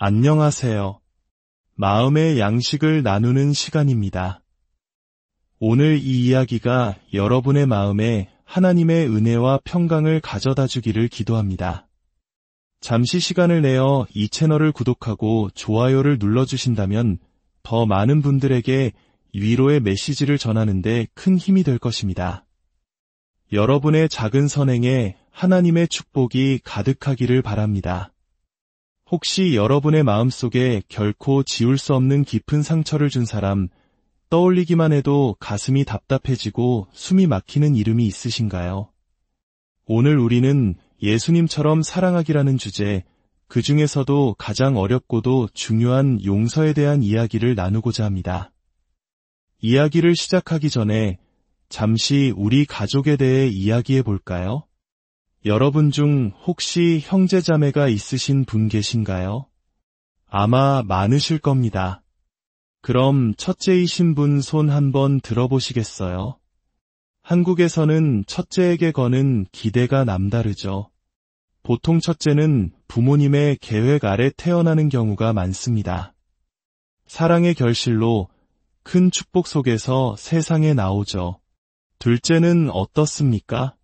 안녕하세요. 마음의 양식을 나누는 시간입니다. 오늘 이 이야기가 여러분의 마음에 하나님의 은혜와 평강을 가져다 주기를 기도합니다. 잠시 시간을 내어 이 채널을 구독하고 좋아요를 눌러주신다면 더 많은 분들에게 위로의 메시지를 전하는 데 큰 힘이 될 것입니다. 여러분의 작은 선행에 하나님의 축복이 가득하기를 바랍니다. 혹시 여러분의 마음속에 결코 지울 수 없는 깊은 상처를 준 사람, 떠올리기만 해도 가슴이 답답해지고 숨이 막히는 이름이 있으신가요? 오늘 우리는 예수님처럼 사랑하기라는 주제, 그 중에서도 가장 어렵고도 중요한 용서에 대한 이야기를 나누고자 합니다. 이야기를 시작하기 전에 잠시 우리 가족에 대해 이야기해 볼까요? 여러분 중 혹시 형제자매가 있으신 분 계신가요? 아마 많으실 겁니다. 그럼 첫째이신 분 손 한번 들어보시겠어요? 한국에서는 첫째에게 거는 기대가 남다르죠. 보통 첫째는 부모님의 계획 아래 태어나는 경우가 많습니다. 사랑의 결실로 큰 축복 속에서 세상에 나오죠. 둘째는 어떻습니까?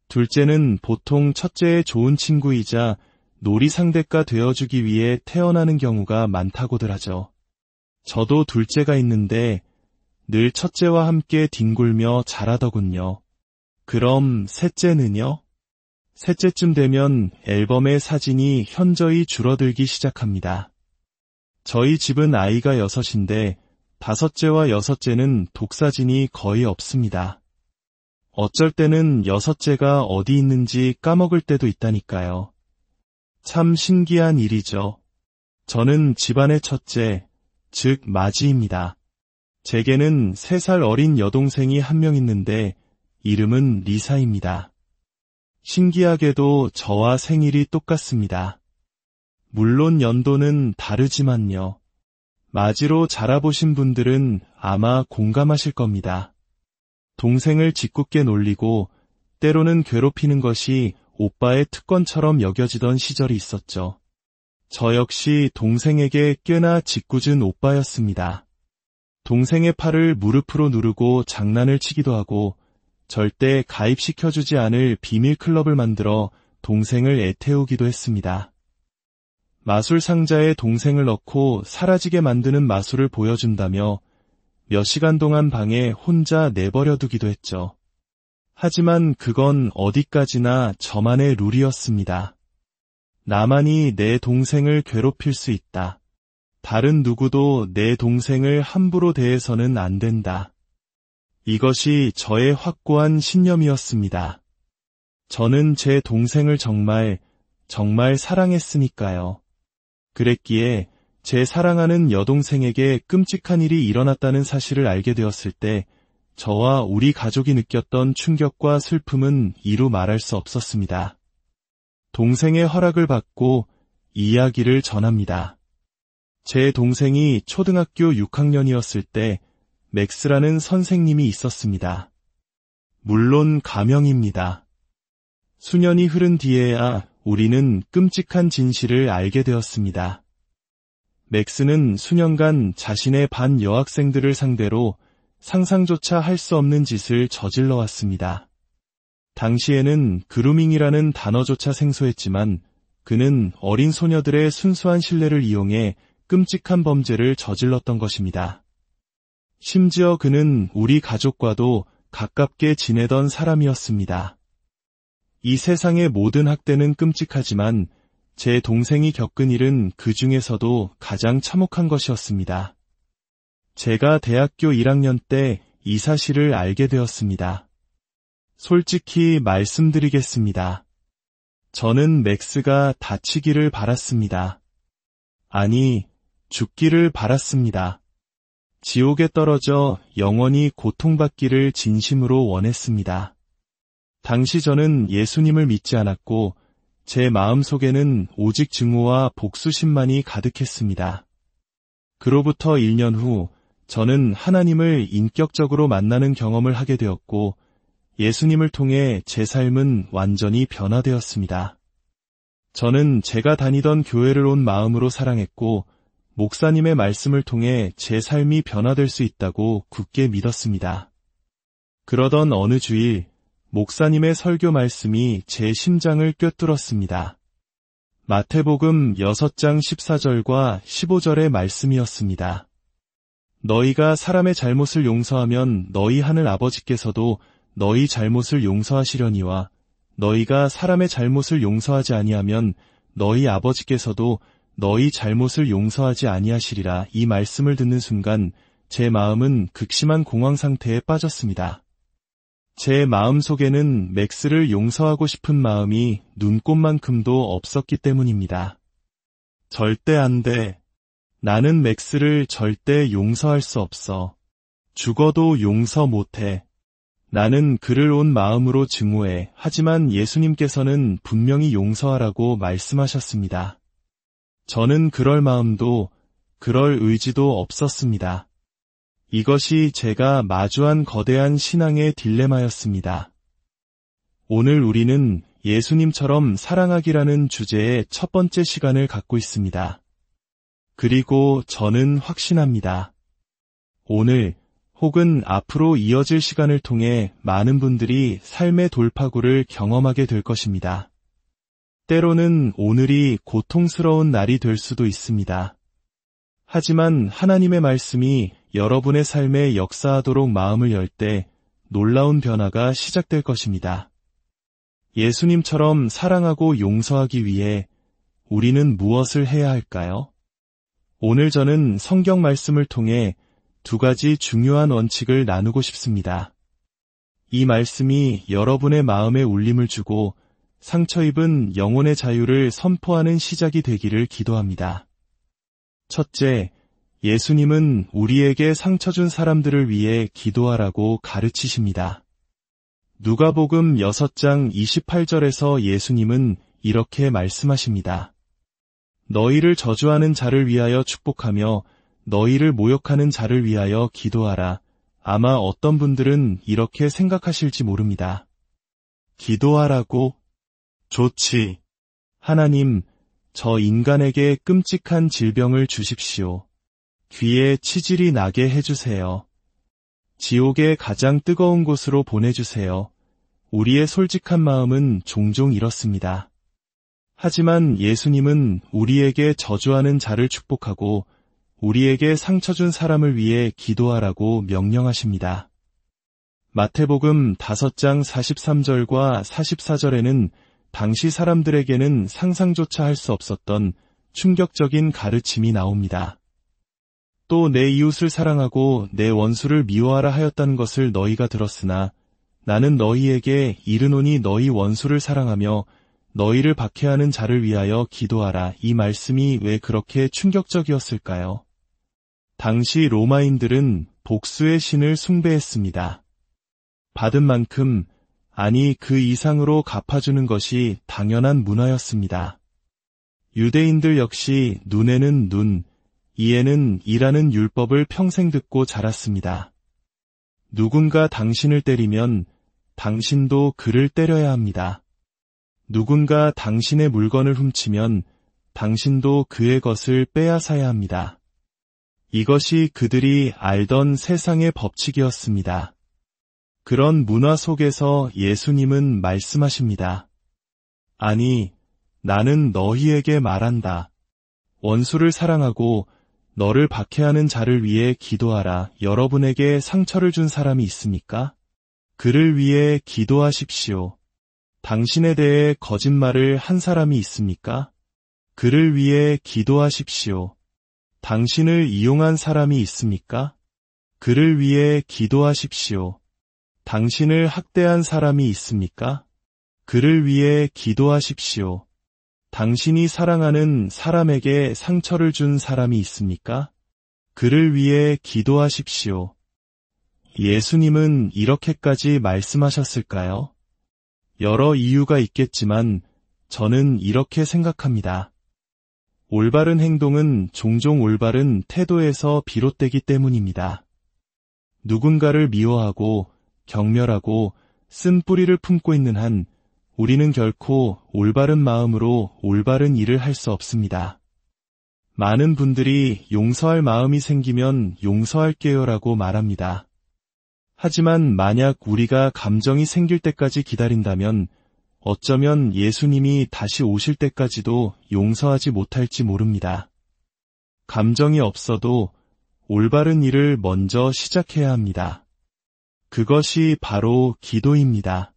둘째는 보통 첫째의 좋은 친구이자 놀이 상대가 되어주기 위해 태어나는 경우가 많다고들 하죠. 저도 둘째가 있는데 늘 첫째와 함께 뒹굴며 자라더군요. 그럼 셋째는요? 셋째쯤 되면 앨범의 사진이 현저히 줄어들기 시작합니다. 저희 집은 아이가 6인데 다섯째와 여섯째는 독사진이 거의 없습니다. 어쩔 때는 여섯째가 어디 있는지 까먹을 때도 있다니까요. 참 신기한 일이죠. 저는 집안의 첫째, 즉 마지입니다. 제게는 3살 어린 여동생이 한 명 있는데 이름은 리사입니다. 신기하게도 저와 생일이 똑같습니다. 물론 연도는 다르지만요. 마지로 자라보신 분들은 아마 공감하실 겁니다. 동생을 짓궂게 놀리고 때로는 괴롭히는 것이 오빠의 특권처럼 여겨지던 시절이 있었죠. 저 역시 동생에게 꽤나 짓궂은 오빠였습니다. 동생의 팔을 무릎으로 누르고 장난을 치기도 하고 절대 가입시켜주지 않을 비밀 클럽을 만들어 동생을 애태우기도 했습니다. 마술 상자에 동생을 넣고 사라지게 만드는 마술을 보여준다며 몇 시간 동안 방에 혼자 내버려 두기도 했죠. 하지만 그건 어디까지나 저만의 룰이었습니다. 나만이 내 동생을 괴롭힐 수 있다. 다른 누구도 내 동생을 함부로 대해서는 안 된다. 이것이 저의 확고한 신념이었습니다. 저는 제 동생을 정말 사랑했으니까요. 그랬기에 제 사랑하는 여동생에게 끔찍한 일이 일어났다는 사실을 알게 되었을 때 저와 우리 가족이 느꼈던 충격과 슬픔은 이루 말할 수 없었습니다. 동생의 허락을 받고 이야기를 전합니다. 제 동생이 초등학교 6학년이었을 때 맥스라는 선생님이 있었습니다. 물론 가명입니다. 수년이 흐른 뒤에야 우리는 끔찍한 진실을 알게 되었습니다. 맥스는 수년간 자신의 반 여학생들을 상대로 상상조차 할 수 없는 짓을 저질러 왔습니다. 당시에는 그루밍이라는 단어조차 생소했지만 그는 어린 소녀들의 순수한 신뢰를 이용해 끔찍한 범죄를 저질렀던 것입니다. 심지어 그는 우리 가족과도 가깝게 지내던 사람이었습니다. 이 세상의 모든 학대는 끔찍하지만 제 동생이 겪은 일은 그 중에서도 가장 참혹한 것이었습니다. 제가 대학교 1학년 때 이 사실을 알게 되었습니다. 솔직히 말씀드리겠습니다. 저는 맥스가 다치기를 바랐습니다. 아니, 죽기를 바랐습니다. 지옥에 떨어져 영원히 고통받기를 진심으로 원했습니다. 당시 저는 예수님을 믿지 않았고 제 마음속에는 오직 증오와 복수심만이 가득했습니다. 그로부터 1년 후 저는 하나님을 인격적으로 만나는 경험을 하게 되었고 예수님을 통해 제 삶은 완전히 변화되었습니다. 저는 제가 다니던 교회를 온 마음으로 사랑했고, 목사님의 말씀을 통해 제 삶이 변화될 수 있다고 굳게 믿었습니다. 그러던 어느 주일, 목사님의 설교 말씀이 제 심장을 꿰뚫었습니다. 마태복음 6장 14절과 15절의 말씀이었습니다. 너희가 사람의 잘못을 용서하면 너희 하늘 아버지께서도 너희 잘못을 용서하시려니와 너희가 사람의 잘못을 용서하지 아니하면 너희 아버지께서도 너희 잘못을 용서하지 아니하시리라. 이 말씀을 듣는 순간 제 마음은 극심한 공황 상태에 빠졌습니다. 제 마음속에는 맥스를 용서하고 싶은 마음이 눈꼽만큼도 없었기 때문입니다. 절대 안 돼. 나는 맥스를 절대 용서할 수 없어. 죽어도 용서 못해. 나는 그를 온 마음으로 증오해. 하지만 예수님께서는 분명히 용서하라고 말씀하셨습니다. 저는 그럴 마음도, 그럴 의지도 없었습니다. 이것이 제가 마주한 거대한 신앙의 딜레마였습니다. 오늘 우리는 예수님처럼 사랑하기라는 주제의 첫 번째 시간을 갖고 있습니다. 그리고 저는 확신합니다. 오늘 혹은 앞으로 이어질 시간을 통해 많은 분들이 삶의 돌파구를 경험하게 될 것입니다. 때로는 오늘이 고통스러운 날이 될 수도 있습니다. 하지만 하나님의 말씀이 여러분의 삶에 역사하도록 마음을 열 때 놀라운 변화가 시작될 것입니다. 예수님처럼 사랑하고 용서하기 위해 우리는 무엇을 해야 할까요? 오늘 저는 성경 말씀을 통해 두 가지 중요한 원칙을 나누고 싶습니다. 이 말씀이 여러분의 마음에 울림을 주고 상처 입은 영혼의 자유를 선포하는 시작이 되기를 기도합니다. 첫째, 예수님은 우리에게 상처 준 사람들을 위해 기도하라고 가르치십니다. 누가복음 6장 28절에서 예수님은 이렇게 말씀하십니다. 너희를 저주하는 자를 위하여 축복하며 너희를 모욕하는 자를 위하여 기도하라. 아마 어떤 분들은 이렇게 생각하실지 모릅니다. 기도하라고? 좋지. 하나님, 저 인간에게 끔찍한 질병을 주십시오. 귀에 치질이 나게 해주세요. 지옥의 가장 뜨거운 곳으로 보내주세요. 우리의 솔직한 마음은 종종 이렇습니다. 하지만 예수님은 우리에게 저주하는 자를 축복하고 우리에게 상처 준 사람을 위해 기도하라고 명령하십니다. 마태복음 5장 43절과 44절에는 당시 사람들에게는 상상조차 할 수 없었던 충격적인 가르침이 나옵니다. 또 내 이웃을 사랑하고 내 원수를 미워하라 하였다는 것을 너희가 들었으나 나는 너희에게 이르노니 너희 원수를 사랑하며 너희를 박해하는 자를 위하여 기도하라. 이 말씀이 왜 그렇게 충격적이었을까요? 당시 로마인들은 복수의 신을 숭배했습니다. 받은 만큼, 아니 그 이상으로 갚아주는 것이 당연한 문화였습니다. 유대인들 역시 눈에는 눈, 이에는 이라는 율법을 평생 듣고 자랐습니다. 누군가 당신을 때리면 당신도 그를 때려야 합니다. 누군가 당신의 물건을 훔치면 당신도 그의 것을 빼앗아야 합니다. 이것이 그들이 알던 세상의 법칙이었습니다. 그런 문화 속에서 예수님은 말씀하십니다. 아니, 나는 너희에게 말한다. 원수를 사랑하고 너를 박해하는 자를 위해 기도하라. 여러분에게 상처를 준 사람이 있습니까? 그를 위해 기도하십시오. 당신에 대해 거짓말을 한 사람이 있습니까? 그를 위해 기도하십시오. 당신을 이용한 사람이 있습니까? 그를 위해 기도하십시오. 당신을 학대한 사람이 있습니까? 그를 위해 기도하십시오. 당신이 사랑하는 사람에게 상처를 준 사람이 있습니까? 그를 위해 기도하십시오. 예수님은 이렇게까지 말씀하셨을까요? 여러 이유가 있겠지만 저는 이렇게 생각합니다. 올바른 행동은 종종 올바른 태도에서 비롯되기 때문입니다. 누군가를 미워하고 경멸하고 쓴 뿌리를 품고 있는 한 우리는 결코 올바른 마음으로 올바른 일을 할 수 없습니다. 많은 분들이 용서할 마음이 생기면 용서할게요라고 말합니다. 하지만 만약 우리가 감정이 생길 때까지 기다린다면 어쩌면 예수님이 다시 오실 때까지도 용서하지 못할지 모릅니다. 감정이 없어도 올바른 일을 먼저 시작해야 합니다. 그것이 바로 기도입니다.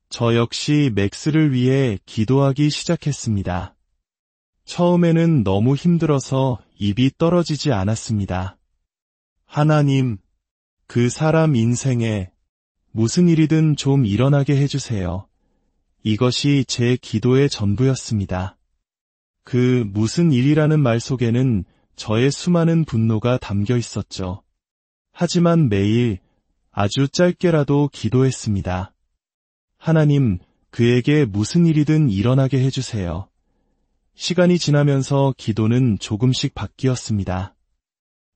저 역시 맥스를 위해 기도하기 시작했습니다. 처음에는 너무 힘들어서 입이 떨어지지 않았습니다. 하나님, 그 사람 인생에 무슨 일이든 좀 일어나게 해주세요. 이것이 제 기도의 전부였습니다. 그 무슨 일이라는 말 속에는 저의 수많은 분노가 담겨 있었죠. 하지만 매일 아주 짧게라도 기도했습니다. 하나님, 그에게 무슨 일이든 일어나게 해주세요. 시간이 지나면서 기도는 조금씩 바뀌었습니다.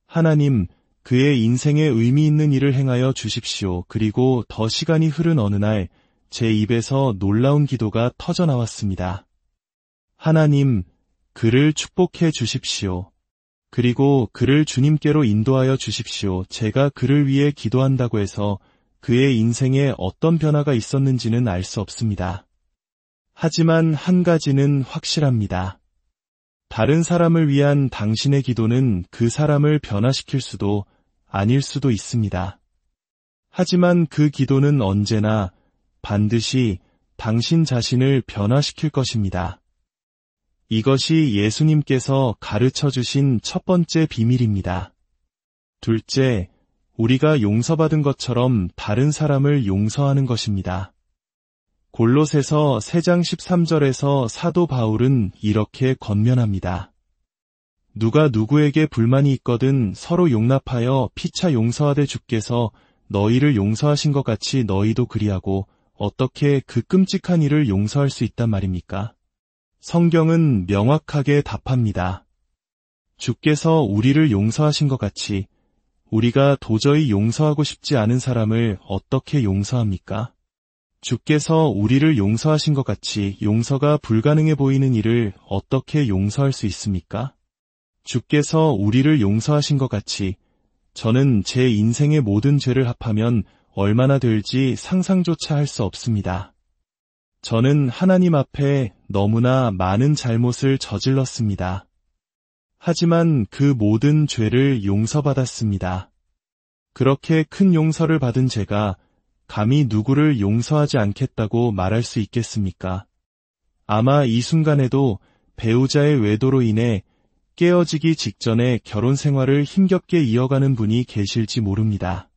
하나님, 그의 인생에 의미 있는 일을 행하여 주십시오. 그리고 더 시간이 흐른 어느 날 제 입에서 놀라운 기도가 터져 나왔습니다. 하나님, 그를 축복해 주십시오. 그리고 그를 주님께로 인도하여 주십시오. 제가 그를 위해 기도한다고 해서 그의 인생에 어떤 변화가 있었는지는 알 수 없습니다. 하지만 한 가지는 확실합니다. 다른 사람을 위한 당신의 기도는 그 사람을 변화시킬 수도 아닐 수도 있습니다. 하지만 그 기도는 언제나 반드시 당신 자신을 변화시킬 것입니다. 이것이 예수님께서 가르쳐 주신 첫 번째 비밀입니다. 둘째, 우리가 용서받은 것처럼 다른 사람을 용서하는 것입니다. 골로새서 3장 13절에서 사도 바울은 이렇게 권면합니다. 누가 누구에게 불만이 있거든 서로 용납하여 피차 용서하되 주께서 너희를 용서하신 것 같이 너희도 그리하고 어떻게 그 끔찍한 일을 용서할 수 있단 말입니까? 성경은 명확하게 답합니다. 주께서 우리를 용서하신 것 같이 우리가 도저히 용서하고 싶지 않은 사람을 어떻게 용서합니까? 주께서 우리를 용서하신 것 같이 용서가 불가능해 보이는 일을 어떻게 용서할 수 있습니까? 주께서 우리를 용서하신 것 같이 저는 제 인생의 모든 죄를 합하면 얼마나 될지 상상조차 할 수 없습니다. 저는 하나님 앞에 너무나 많은 잘못을 저질렀습니다. 하지만 그 모든 죄를 용서받았습니다. 그렇게 큰 용서를 받은 제가 감히 누구를 용서하지 않겠다고 말할 수 있겠습니까? 아마 이 순간에도 배우자의 외도로 인해 깨어지기 직전에 결혼 생활을 힘겹게 이어가는 분이 계실지 모릅니다.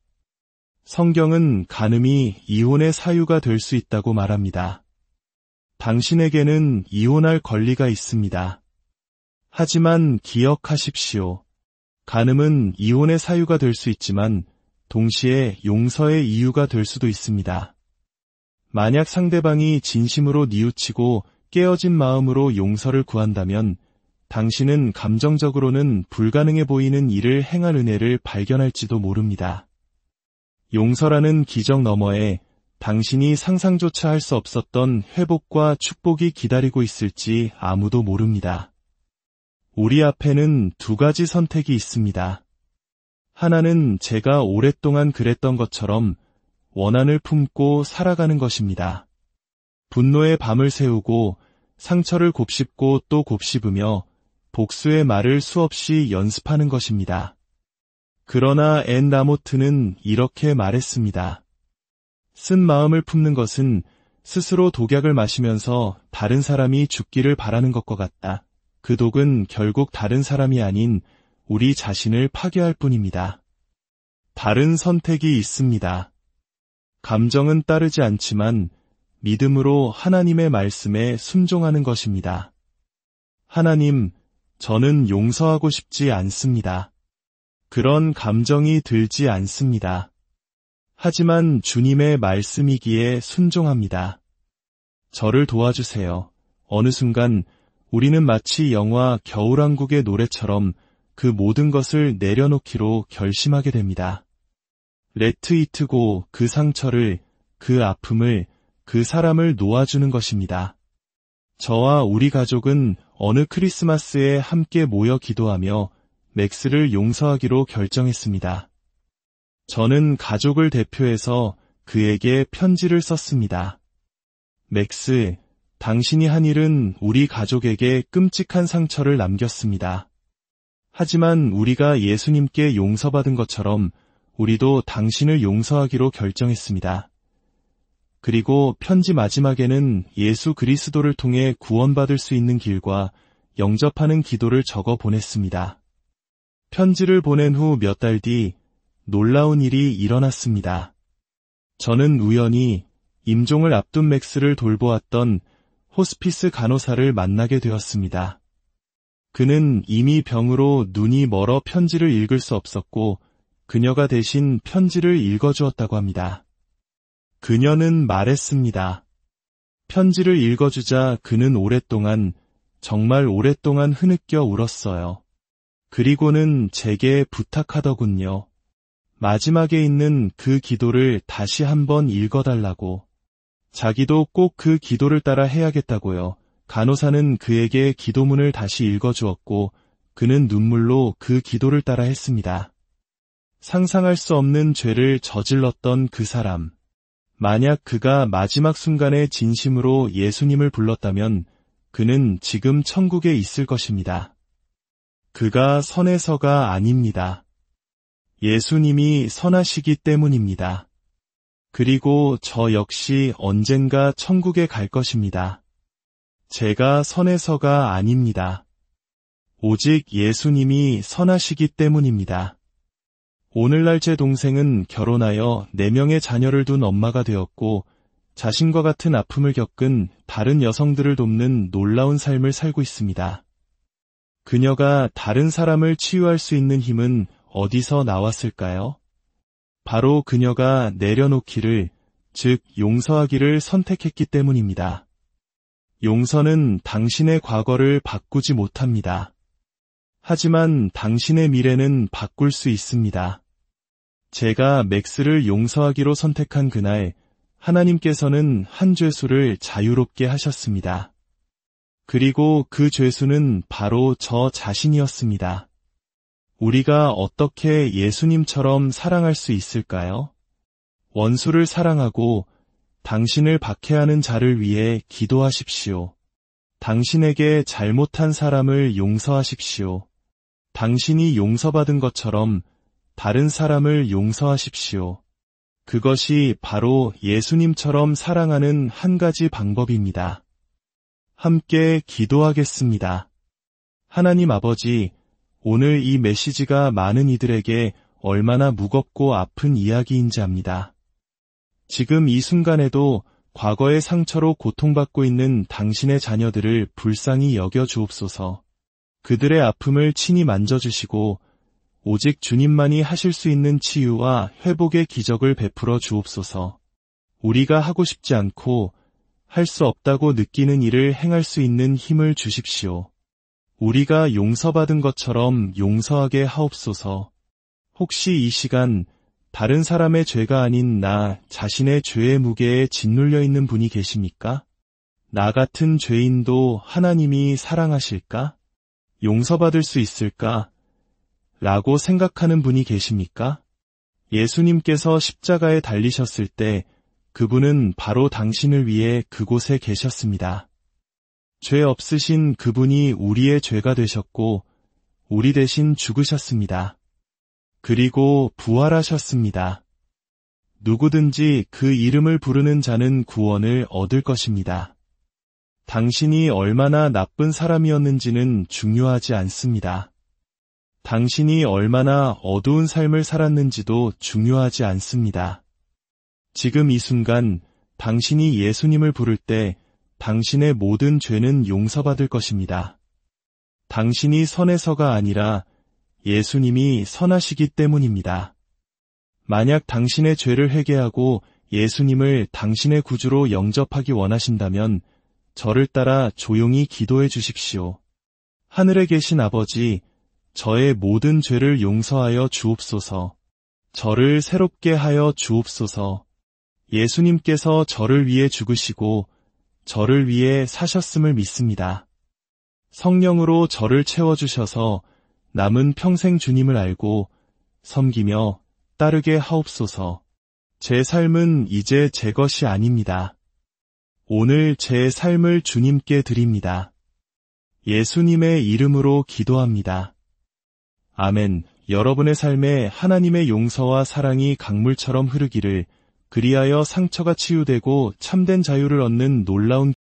성경은 간음이 이혼의 사유가 될 수 있다고 말합니다. 당신에게는 이혼할 권리가 있습니다. 하지만 기억하십시오. 간음은 이혼의 사유가 될 수 있지만 동시에 용서의 이유가 될 수도 있습니다. 만약 상대방이 진심으로 뉘우치고 깨어진 마음으로 용서를 구한다면 당신은 감정적으로는 불가능해 보이는 일을 행할 은혜를 발견할지도 모릅니다. 용서라는 기적 너머에 당신이 상상조차 할 수 없었던 회복과 축복이 기다리고 있을지 아무도 모릅니다. 우리 앞에는 두 가지 선택이 있습니다. 하나는 제가 오랫동안 그랬던 것처럼 원한을 품고 살아가는 것입니다. 분노의 밤을 새우고 상처를 곱씹고 또 곱씹으며 복수의 말을 수없이 연습하는 것입니다. 그러나 앤 라모트는 이렇게 말했습니다. 쓴 마음을 품는 것은 스스로 독약을 마시면서 다른 사람이 죽기를 바라는 것과 같다. 그 독은 결국 다른 사람이 아닌 우리 자신을 파괴할 뿐입니다. 다른 선택이 있습니다. 감정은 따르지 않지만 믿음으로 하나님의 말씀에 순종하는 것입니다. 하나님, 저는 용서하고 싶지 않습니다. 그런 감정이 들지 않습니다. 하지만 주님의 말씀이기에 순종합니다. 저를 도와주세요. 어느 순간 우리는 마치 영화 겨울왕국의 노래처럼 그 모든 것을 내려놓기로 결심하게 됩니다. 레트 이트 고 그 상처를, 그 아픔을 그 사람을 놓아주는 것입니다. 저와 우리 가족은 어느 크리스마스에 함께 모여 기도하며 맥스를 용서하기로 결정했습니다. 저는 가족을 대표해서 그에게 편지를 썼습니다. 맥스, 당신이 한 일은 우리 가족에게 끔찍한 상처를 남겼습니다. 하지만 우리가 예수님께 용서받은 것처럼 우리도 당신을 용서하기로 결정했습니다. 그리고 편지 마지막에는 예수 그리스도를 통해 구원받을 수 있는 길과 영접하는 기도를 적어 보냈습니다. 편지를 보낸 후 몇 달 뒤 놀라운 일이 일어났습니다. 저는 우연히 임종을 앞둔 맥스를 돌보았던 호스피스 간호사를 만나게 되었습니다. 그는 이미 병으로 눈이 멀어 편지를 읽을 수 없었고 그녀가 대신 편지를 읽어주었다고 합니다. 그녀는 말했습니다. 편지를 읽어주자 그는 정말 오랫동안 흐느껴 울었어요. 그리고는 제게 부탁하더군요. 마지막에 있는 그 기도를 다시 한번 읽어달라고. 자기도 꼭 그 기도를 따라 해야겠다고요. 간호사는 그에게 기도문을 다시 읽어주었고 그는 눈물로 그 기도를 따라 했습니다. 상상할 수 없는 죄를 저질렀던 그 사람. 만약 그가 마지막 순간에 진심으로 예수님을 불렀다면 그는 지금 천국에 있을 것입니다. 그가 선해서가 아닙니다. 예수님이 선하시기 때문입니다. 그리고 저 역시 언젠가 천국에 갈 것입니다. 제가 선해서가 아닙니다. 오직 예수님이 선하시기 때문입니다. 오늘날 제 동생은 결혼하여 4명의 자녀를 둔 엄마가 되었고 자신과 같은 아픔을 겪은 다른 여성들을 돕는 놀라운 삶을 살고 있습니다. 그녀가 다른 사람을 치유할 수 있는 힘은 어디서 나왔을까요? 바로 그녀가 내려놓기를, 즉 용서하기를 선택했기 때문입니다. 용서는 당신의 과거를 바꾸지 못합니다. 하지만 당신의 미래는 바꿀 수 있습니다. 제가 맥스를 용서하기로 선택한 그날, 하나님께서는 한 죄수를 자유롭게 하셨습니다. 그리고 그 죄수는 바로 저 자신이었습니다. 우리가 어떻게 예수님처럼 사랑할 수 있을까요? 원수를 사랑하고 당신을 박해하는 자를 위해 기도하십시오. 당신에게 잘못한 사람을 용서하십시오. 당신이 용서받은 것처럼 다른 사람을 용서하십시오. 그것이 바로 예수님처럼 사랑하는 한 가지 방법입니다. 함께 기도하겠습니다. 하나님 아버지, 오늘 이 메시지가 많은 이들에게 얼마나 무겁고 아픈 이야기인지 압니다. 지금 이 순간에도 과거의 상처로 고통받고 있는 당신의 자녀들을 불쌍히 여겨 주옵소서. 그들의 아픔을 친히 만져주시고 오직 주님만이 하실 수 있는 치유와 회복의 기적을 베풀어 주옵소서. 우리가 하고 싶지 않고 할 수 없다고 느끼는 일을 행할 수 있는 힘을 주십시오. 우리가 용서받은 것처럼 용서하게 하옵소서. 혹시 이 시간 다른 사람의 죄가 아닌 나 자신의 죄의 무게에 짓눌려 있는 분이 계십니까? 나 같은 죄인도 하나님이 사랑하실까? 용서받을 수 있을까? 라고 생각하는 분이 계십니까? 예수님께서 십자가에 달리셨을 때 그분은 바로 당신을 위해 그곳에 계셨습니다. 죄 없으신 그분이 우리의 죄가 되셨고 우리 대신 죽으셨습니다. 그리고 부활하셨습니다. 누구든지 그 이름을 부르는 자는 구원을 얻을 것입니다. 당신이 얼마나 나쁜 사람이었는지는 중요하지 않습니다. 당신이 얼마나 어두운 삶을 살았는지도 중요하지 않습니다. 지금 이 순간 당신이 예수님을 부를 때 당신의 모든 죄는 용서받을 것입니다. 당신이 선해서가 아니라 예수님이 선하시기 때문입니다. 만약 당신의 죄를 회개하고 예수님을 당신의 구주로 영접하기 원하신다면 저를 따라 조용히 기도해 주십시오. 하늘에 계신 아버지, 저의 모든 죄를 용서하여 주옵소서. 저를 새롭게 하여 주옵소서. 예수님께서 저를 위해 죽으시고 저를 위해 사셨음을 믿습니다. 성령으로 저를 채워주셔서 남은 평생 주님을 알고 섬기며 따르게 하옵소서. 제 삶은 이제 제 것이 아닙니다. 오늘 제 삶을 주님께 드립니다. 예수님의 이름으로 기도합니다. 아멘. 여러분의 삶에 하나님의 용서와 사랑이 강물처럼 흐르기를, 그리하여 상처가 치유되고 참된 자유를 얻는 놀라운